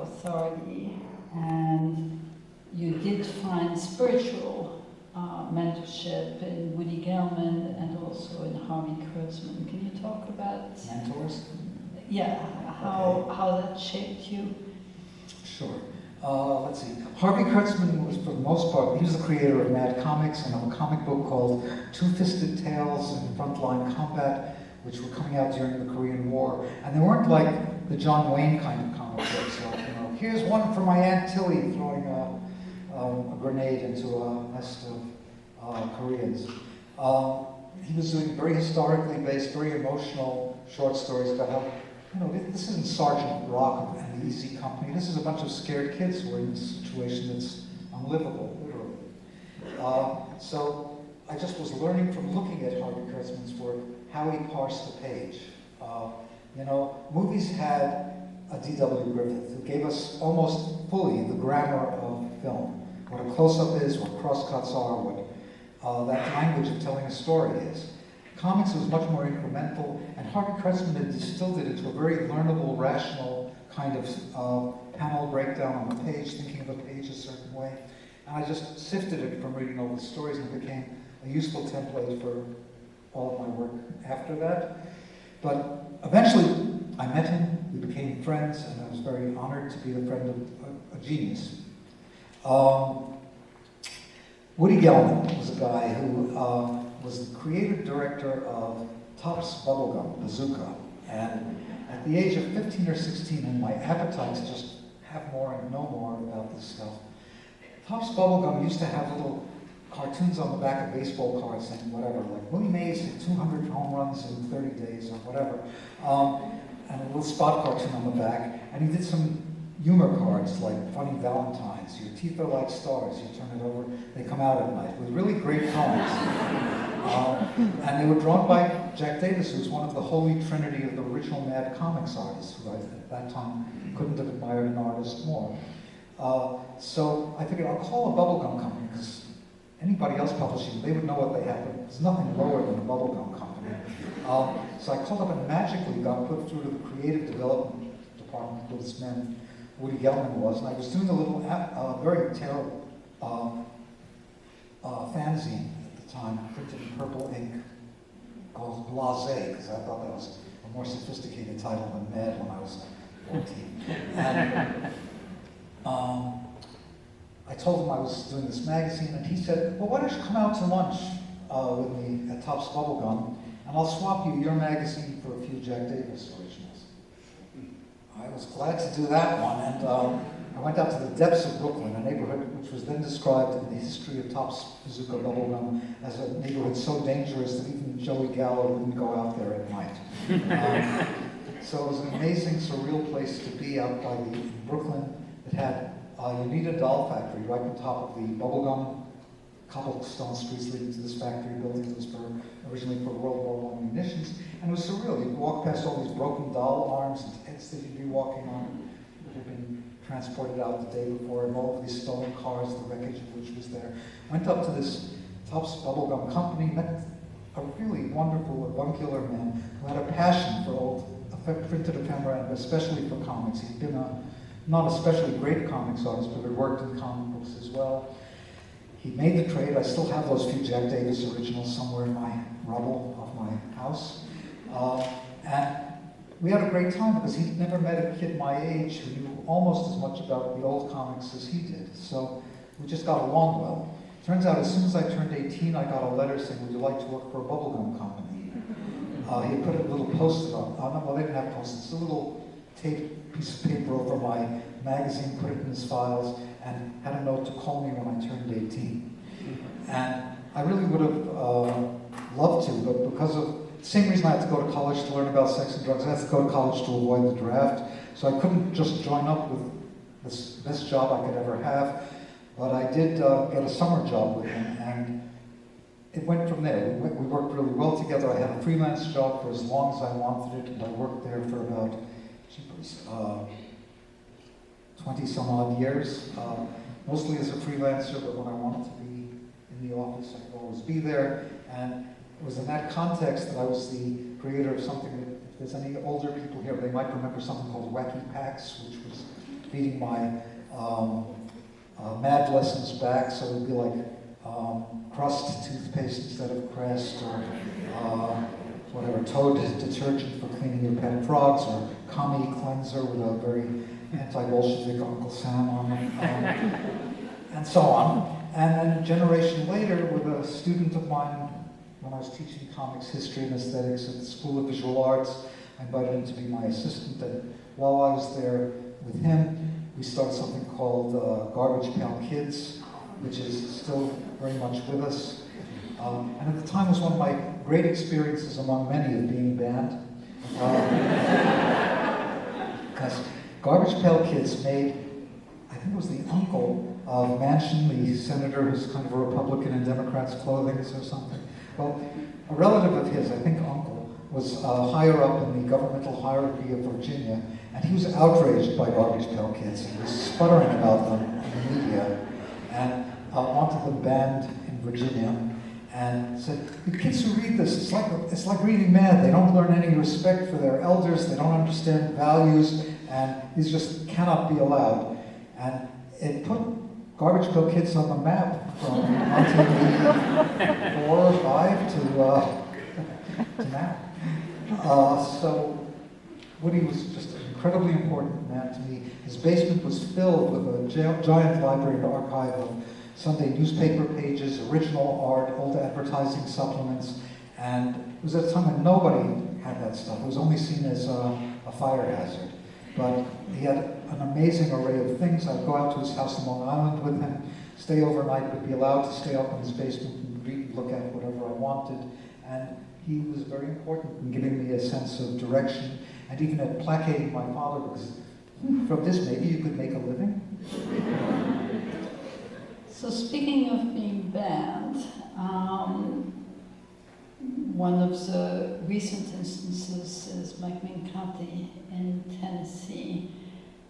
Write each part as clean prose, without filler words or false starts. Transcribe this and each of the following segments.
authority, and you did find spiritual mentorship in Woody Gelman and also in Harvey Kurtzman. Can you talk about mentors? Yeah, how that shaped you? Sure. Let's see. Harvey Kurtzman was, for the most part, he was the creator of Mad Comics and of a comic book called Two-Fisted Tales in Frontline Combat, which were coming out during the Korean War. And they weren't like the John Wayne kind of comic books. Like, here's one for my Aunt Tilly throwing a grenade into a nest of Koreans. He was doing very historically based, very emotional short stories about how, this isn't Sergeant Rock and the Easy Company. This is a bunch of scared kids who are in a situation that's unlivable, literally. So I just was learning from looking at Harvey Kurtzman's work how he parsed the page. Movies had a D.W. Griffith who gave us almost fully the grammar of film, what a close-up is, what crosscuts are, what that language of telling a story is. Comics was much more incremental, and Harvey Kurtzman had distilled it into a very learnable, rational kind of panel breakdown on the page, thinking of a page a certain way. And I just sifted it from reading all the stories, and it became a useful template for all of my work after that. But eventually, I met him, we became friends, and I was very honored to be the friend of a genius. Woody Gelman was a guy who was the creative director of Topps Bubblegum, Bazooka. And at the age of 15 or 16, and my appetite to just have more and know more about this stuff, Topps Bubblegum used to have little cartoons on the back of baseball cards saying whatever, like Willie Mays hit 200 home runs in 30 days or whatever. And a little spot cartoon on the back. And he did some humor cards like Funny Valentines, Your Teeth Are Like Stars, you turn it over, they come out at night, with really great comics. And they were drawn by Jack Davis, who was one of the holy trinity of the original Mad Comics artists, who at that time couldn't have admired an artist more. So I figured I'll call a bubblegum company, because anybody else publishing, they would know what they had, but there's nothing lower than a bubblegum company. So I called up and magically got put through to the creative development department with this man, Woody Gelman was, and I was doing a little, very terrible fanzine at the time, printed in purple ink, called Blasé, because I thought that was a more sophisticated title than Mad when I was 14. And I told him I was doing this magazine, and he said, well, why don't you come out to lunch with me at Topps Bubblegum, and I'll swap you your magazine for a few Jack Davis originals. I was glad to do that one, and I went out to the depths of Brooklyn, a neighborhood which was then described in the history of Topps Bazooka Bubblegum as a neighborhood so dangerous that even Joey Gallo wouldn't go out there at night. So it was an amazing, surreal place to be out by Brooklyn. It had Unita Doll Factory right on top of the bubblegum cobblestone streets leading to this factory building that was originally for World War I munitions. And it was surreal. You'd walk past all these broken doll arms and heads that you'd be walking on that had been transported out the day before, and all of these stolen cars, the wreckage of which was there. Went up to this Topps Bubblegum company, met a really wonderful, avuncular man who had a passion for old printed ephemera, and especially for comics. He'd been not especially great comics artist, but had worked in comic books as well. He made the trade. I still have those few Jack Davis originals somewhere in my rubble of my house. And we had a great time because he'd never met a kid my age who knew almost as much about the old comics as he did. So we just got along well. Turns out as soon as I turned 18, I got a letter saying, would you like to work for a bubblegum company? He had put a little post-it on, well, they didn't have post-its, a little taped piece of paper over my magazine, put it in his files, and had a note to call me when I turned 18. And I really would have loved to, but because of the same reason I had to go to college to learn about sex and drugs, I had to go to college to avoid the draft. So I couldn't just join up with this best job I could ever have, but I did get a summer job with him, and it went from there. We worked really well together. I had a freelance job for as long as I wanted it, and I worked there for about 20 some odd years, mostly as a freelancer, but when I wanted to be in the office, I could always be there. And it was in that context that I was the creator of something that, if there's any older people here, they might remember something called Wacky Packs, which was feeding my math lessons back, so it would be like Crust toothpaste instead of Crest, or whatever, Toad detergent for cleaning your pet frogs, or Kami cleanser with a very anti-Bolshevik Uncle Sam on it, and so on. And then a generation later, with a student of mine, when I was teaching comics history and aesthetics at the School of Visual Arts, I invited him to be my assistant, and while I was there with him, we started something called Garbage Pail Kids, which is still very much with us. And at the time was one of my great experiences among many of being banned. Because Garbage Pail Kids made, I think it was the uncle of Manchin, the senator who's kind of a Republican in Democrats' clothing or something. Well, a relative of his, I think uncle, was higher up in the governmental hierarchy of Virginia, and he was outraged by Garbage Pail Kids. He was sputtering about them in the media, and wanted them banned in Virginia, and said, the kids who read this, it's like reading Mad. They don't learn any respect for their elders, they don't understand values, and these just cannot be allowed. And it put Garbage Pail Kids on the map from 1984 or 5 to now. So Woody was just an incredibly important man to me. His basement was filled with a giant library and archive of Sunday newspaper pages, original art, old advertising supplements, and it was at a time when nobody had that stuff. It was only seen as a fire hazard. But he had an amazing array of things. I'd go out to his house in Long Island with him, stay overnight, would be allowed to stay up in his basement and read and look at whatever I wanted. And he was very important in giving me a sense of direction, and even at placating my father, because from this maybe you could make a living. So speaking of being banned, one of the recent instances is McMinn County in Tennessee,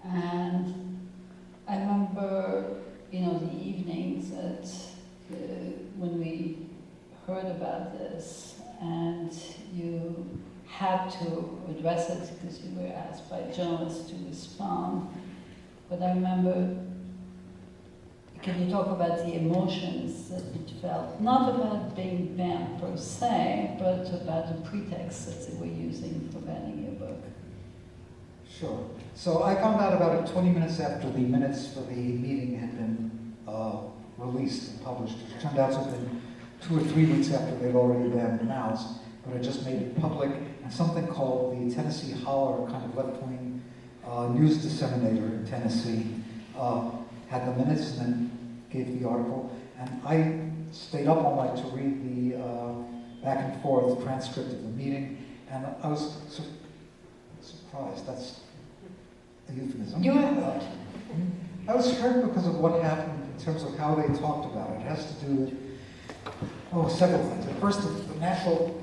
and I remember, the evenings that when we heard about this, and you had to address it because you were asked by journalists to respond. But I remember, can you talk about the emotions that you felt, not about being banned per se, but about the pretext that they were using for banning your book? Sure. So I found out about it 20 minutes after the minutes for the meeting had been released and published. It turned out to have been 2 or 3 weeks after they'd already banned Mouse, but I just made it public, and something called the Tennessee Holler, kind of left-wing news disseminator in Tennessee, had the minutes and then gave the article, and I stayed up all night to read the back and forth transcript of the meeting, and I was surprised. That's a euphemism. You were hurt. I was hurt because of what happened in terms of how they talked about it. It has to do with, several things. At first, the natural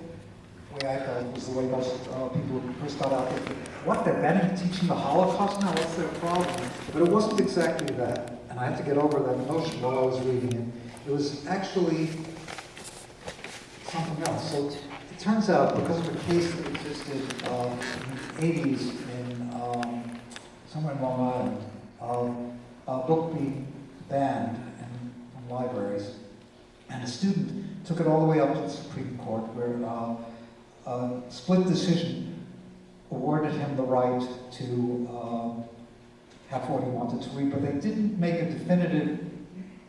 way I felt was the way most people first got out there. What, they're banning teaching the Holocaust now? What's their problem? But it wasn't exactly that. And I had to get over that notion while I was reading it. It was actually something else. So it turns out, because of a case that existed in the 80s somewhere in Long Island, a book being banned from libraries, and a student took it all the way up to the Supreme Court, where a split decision awarded him the right to have what he wanted to read, but they didn't make a definitive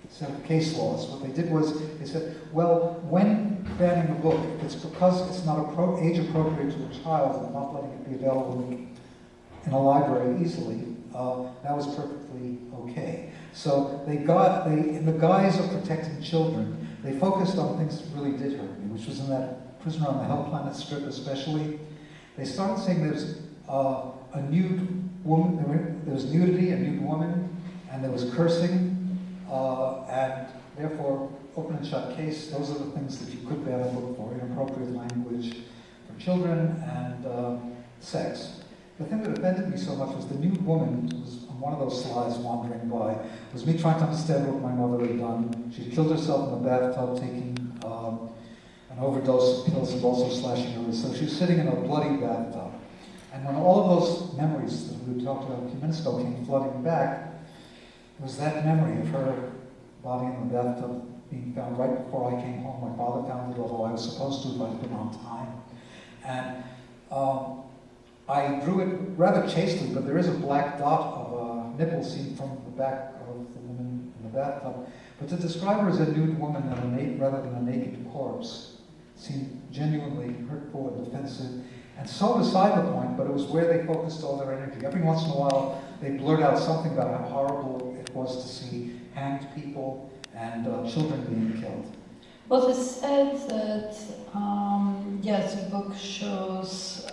set of case laws. What they did was, they said, well, when banning a book, if it's because it's not age appropriate to a child and not letting it be available in a library easily, that was perfectly okay. So in the guise of protecting children, they focused on things that really did hurt me, which was in that Prisoner on the Hell Planet strip especially. They started saying there's a nude woman, there was nudity, a nude woman, and there was cursing, and therefore, open and shut case, those are the things that you could ban a book for: inappropriate language for children and sex. The thing that offended me so much was the nude woman, who was on one of those slides wandering by, was me trying to understand what my mother had done. She'd killed herself in the bathtub, taking an overdose of pills and also slashing her wrist. So she was sitting in a bloody bathtub. And when all of those memories that we talked about a few minutes ago came flooding back, it was that memory of her body in the bathtub being found right before I came home. My father found it, although I was supposed to if I'd been on time. And I drew it rather chastely, but there is a black dot of a nipple seen from the back of the woman in the bathtub. But to describe her as a nude woman rather than a naked corpse seemed genuinely hurtful and offensive, and so beside the point, but it was where they focused all their energy. Every once in a while, they blurt out something about how horrible it was to see hanged people and children being killed. Well, it's said that, yes, the book shows,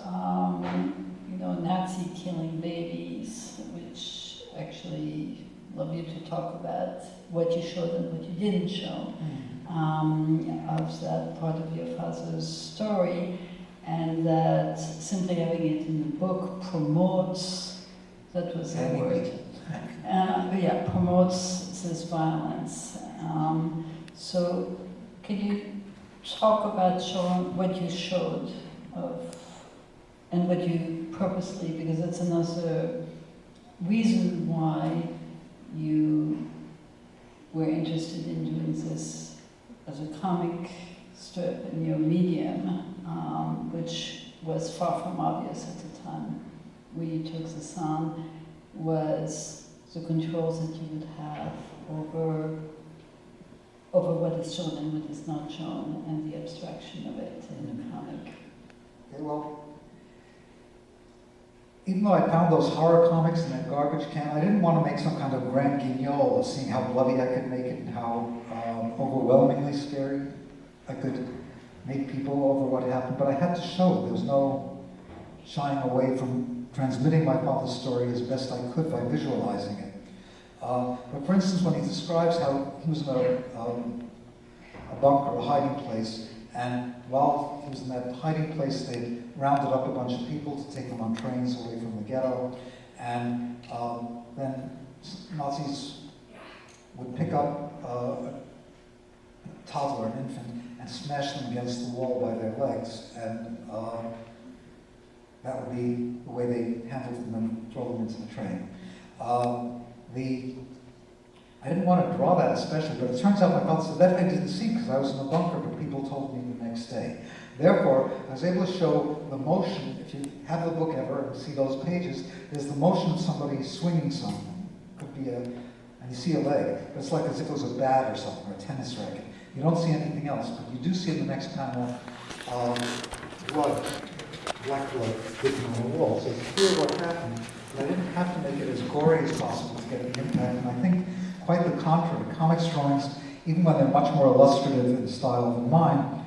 Nazi killing babies, which actually love you to talk about what you showed and what you didn't show of that part of your father's story, and that simply having it in the book promotes, that was the word, promotes this violence. So can you talk about showing what you showed of, and what you purposely, because it's another reason why you were interested in doing this as a comic strip in your medium, which was far from obvious at the time when you took this on, was the controls that you would have over what is shown and what is not shown, and the abstraction of it in a comic. Okay, well, even though I found those horror comics in that garbage can, I didn't want to make some kind of grand guignol of seeing how bloody I could make it and how overwhelmingly scary I could make people over what happened, but I had to show it. There was no shying away from transmitting my father's story as best I could by visualizing it. But for instance, when he describes how he was in a bunker, a hiding place, and while he was in that hiding place, they rounded up a bunch of people to take them on trains away from the ghetto, and then Nazis would pick up a toddler, an infant, and smash them against the wall by their legs, and that would be the way they handled them and throw them into the train. I didn't want to draw that especially, but it turns out my father said that I didn't see because I was in the bunker, but people told me the next day. Therefore, I was able to show the motion. If you have the book ever and see those pages, there's the motion of somebody swinging something. Could be and you see a leg. It's like as if it was a bat or something, or a tennis racket. You don't see anything else, but you do see in the next panel blood, black blood dripping on the wall. So it's clear what happened, but I didn't have to make it as gory as possible to get the impact. And I think quite the contrary. Comics drawings, even when they're much more illustrative in style than mine,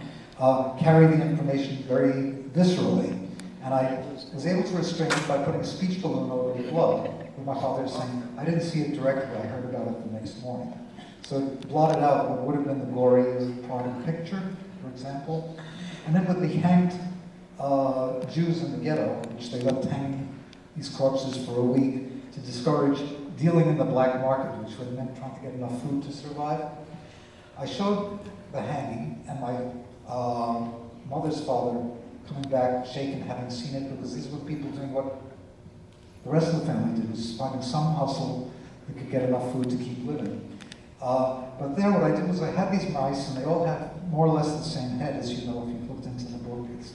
carry the information very viscerally. And I was able to restrain it by putting a speech balloon over the blood, with my father saying, I didn't see it directly, I heard about it the next morning. So it blotted out what would have been the gory part of the picture, for example. And then with the hanged Jews in the ghetto, which they left hanging these corpses for a week to discourage dealing in the black market, which would have meant trying to get enough food to survive. I showed the hanging, and my mother's father coming back shaken, having seen it, because these were people doing what the rest of the family did, was finding some hustle that could get enough food to keep living. But there what I did was I had these mice, and they all have more or less the same head, as you know if you've looked into the book. It's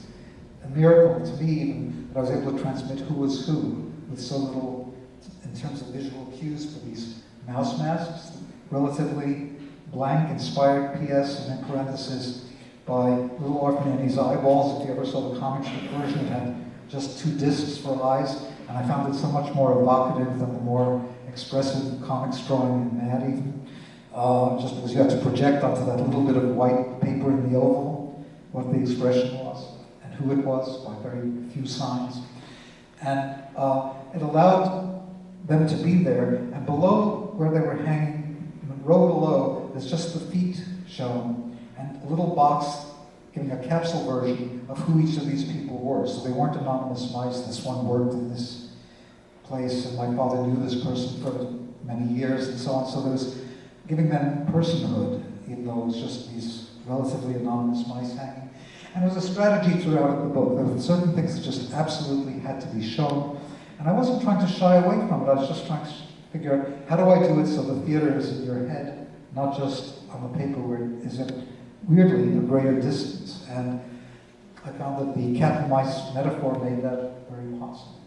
a miracle to me even that I was able to transmit who was who with so little in terms of visual cues for these mouse masks. Relatively blank, inspired PS, and in parentheses by Little Orphan Annie's eyeballs. If you ever saw the comic strip version, it had just 2 discs for eyes, and I found it so much more evocative than the more expressive comics drawing in Mad even. Just because you had to project onto that little bit of white paper in the oval what the expression was and who it was by very few signs. And it allowed them to be there, and below where they were hanging, in the row below, there's just the feet shown, and a little box giving a capsule version of who each of these people were. So they weren't anonymous mice. This one worked in this place, and my father knew this person for many years, and so on. So there was giving them personhood, even though it was just these relatively anonymous mice hanging. And there was a strategy throughout the book. There were certain things that just absolutely had to be shown. And I wasn't trying to shy away from it. I was just trying to figure out, how do I do it so the theater is in your head, not just on the paper where it is at, weirdly, a greater distance. And I found that the cat and mice metaphor made that very possible.